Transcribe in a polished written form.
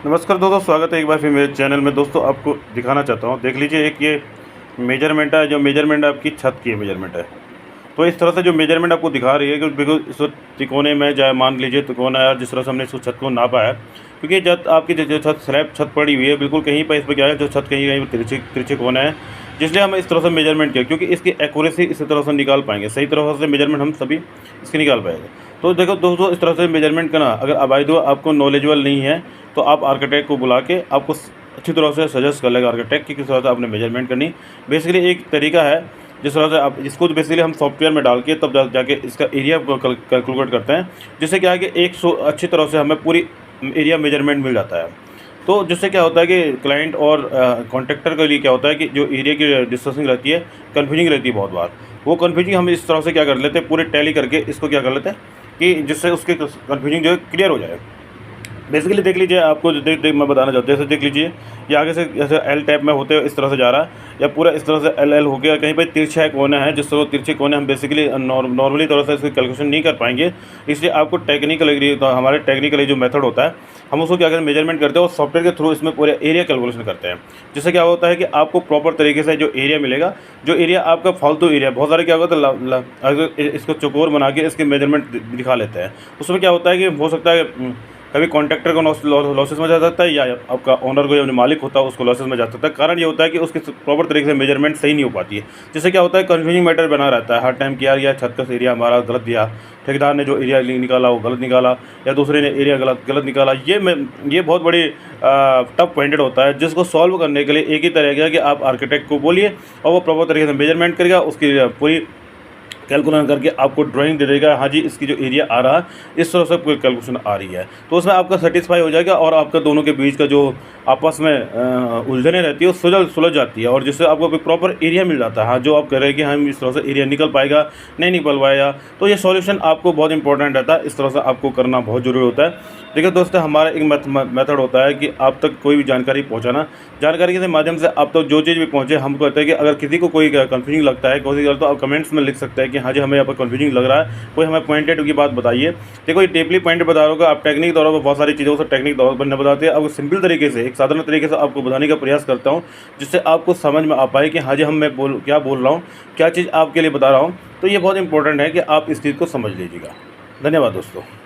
नमस्कार दोस्तों, स्वागत है एक बार फिर मेरे चैनल में। दोस्तों आपको दिखाना चाहता हूँ, देख लीजिए एक ये मेजरमेंट है, जो मेजरमेंट आपकी छत की मेजरमेंट है। तो इस तरह से जो मेजरमेंट आपको दिखा रही है कि बिल्कुल इस वक्त तिकोने में जाए, मान लीजिए तिकोना है, जिस तरह से हमने इस छत को नापा है, क्योंकि जब आपकी जो छत स्लैब छत पड़ी हुई है, बिल्कुल कहीं पर इस पर क्या है, जो छत कहीं कहीं तिरछे तिरछे कोने हैं, जिसलिए हम इस तरह से मेजरमेंट किया, क्योंकि इसकी एक्यूरेसी इसी तरह से निकाल पाएंगे, सही तरह से मेजरमेंट हम सभी इसकी निकाल पाएंगे। तो देखो दोस्तों, इस तरह से मेजरमेंट करना, अगर अबाइदो आपको नॉलेजेबल नहीं है तो आप आर्किटेक्ट को बुला के आपको अच्छी तरह से सजेस्ट कर लेगा आर्किटेक्ट कि किस तरह से आपने मेजरमेंट करनी। बेसिकली एक तरीका है जिस तरह से आप इसको बेसिकली हम सॉफ्टवेयर में डाल के तब जाके इसका एरिया कैलकुलेट करते हैं, जिससे क्या है कि अच्छी तरह से हमें पूरी एरिया मेजरमेंट मिल जाता है। तो जिससे क्या होता है कि क्लाइंट और कॉन्ट्रैक्टर के लिए क्या होता है कि जो एरिया की डिस्कसिंग रहती है, कन्फ्यूजिंग रहती है बहुत बार। वो कन्फ्यूजिंग हम इस तरह से क्या कर लेते हैं, पूरे टैली करके इसको क्या कर लेते हैं कि जिससे उसकी कन्फ्यूजिंग जो है क्लियर हो जाए। बेसिकली देख लीजिए, आपको देख मैं बताना चाहता हूँ, जैसे देख लीजिए ये आगे से जैसे एल टाइप में होते हुए इस तरह से जा रहा है, या पूरा इस तरह से एल एल हो गया, कहीं पर तिरछा कोने हैं, जिससे वो तिरछे कोने हम बेसिकली नॉर्मली तरह से इसकी कैलकुलेशन नहीं कर पाएंगे। इसलिए आपको टेक्निकली, तो हमारे टेक्निकली जो मेथड होता है, हम उसको क्या करें, मेजरमेंट करते हैं और सॉफ्टवेयर के थ्रू इसमें पूरे एरिया कैलकुलेशन करते हैं। जिससे क्या होता है कि आपको प्रॉपर तरीके से जो एरिया मिलेगा, जो एरिया आपका फालतू एरिया बहुत सारे क्या होता है, इसको चौकोर बना के इसके मेजरमेंट दिखा लेते हैं। उसमें क्या होता है कि हो सकता है कभी कॉन्ट्रैक्टर को लॉसेस में जा सकता है, या आपका ओनर को जो मालिक होता है उसको लॉसेस में जा सकता है। कारण ये होता है कि उसके प्रॉपर तरीके से मेजरमेंट सही नहीं हो पाती है, जिससे क्या होता है कन्फ्यूजिंग मैटर बना रहता है हर टाइम कि यार छत का एरिया हमारा गलत दिया, ठेकेदार ने जो एरिया निकाला वो गलत निकाला, या दूसरे ने एरिया गलत निकाला। ये बहुत बड़ी टफ पॉइंटेड होता है, जिसको सॉल्व करने के लिए एक ही तरीका कि आप आर्किटेक्ट को बोलिए और वो प्रॉपर तरीके से मेजरमेंट करेगा, उसकी पूरी कैलकुलेशन करके आपको ड्राइंग दे देगा। हाँ जी, इसकी जो एरिया आ रहा है इस तरह से कोई कैलकुलेशन आ रही है, तो उसमें आपका सेटिस्फाई हो जाएगा और आपका दोनों के बीच का जो आपस में उलझने रहती है वो सुलझ जाती है, और जिससे आपको कोई प्रॉपर एरिया मिल जाता है। हाँ, जो आप कह रहे हैं कि हम इस तरह से एरिया निकल पाएगा, नहीं निकल पाएगा, तो ये सॉल्यूशन आपको बहुत इंपॉर्टेंट रहता है। इस तरह से आपको करना बहुत ज़रूरी होता है। देखिए दोस्तों, हमारा एक मेथड होता है कि आप तक कोई भी जानकारी पहुंचाना, जानकारी के माध्यम से आप तक जो चीज़ भी पहुंचे, हम कहते हैं कि अगर किसी को कोई कंफ्यूजिंग लगता है कोई गलत, तो आप कमेंट्स में लिख सकते हैं कि हाँ जी हमें यहाँ पर कंफ्यूजिंग लग रहा है, कोई हमें पॉइंटेड की बात बताइए। देखो ये टेपली पॉइंट बता रहा होगा, आप टेक्निक तौर पर बहुत सारी चीज़ों से टेक्निक तौर पर नहीं बताते हैं। अब सिंपल तरीके से, एक साधारण तरीके से आपको बताने का प्रयास करता हूँ, जिससे आपको समझ में आ पाए कि हाँ जी मैं क्या बोल रहा हूँ, क्या चीज़ आपके लिए बता रहा हूँ। तो ये बहुत इंपॉर्टेंट है कि आप इस चीज़ को समझ लीजिएगा। धन्यवाद दोस्तों।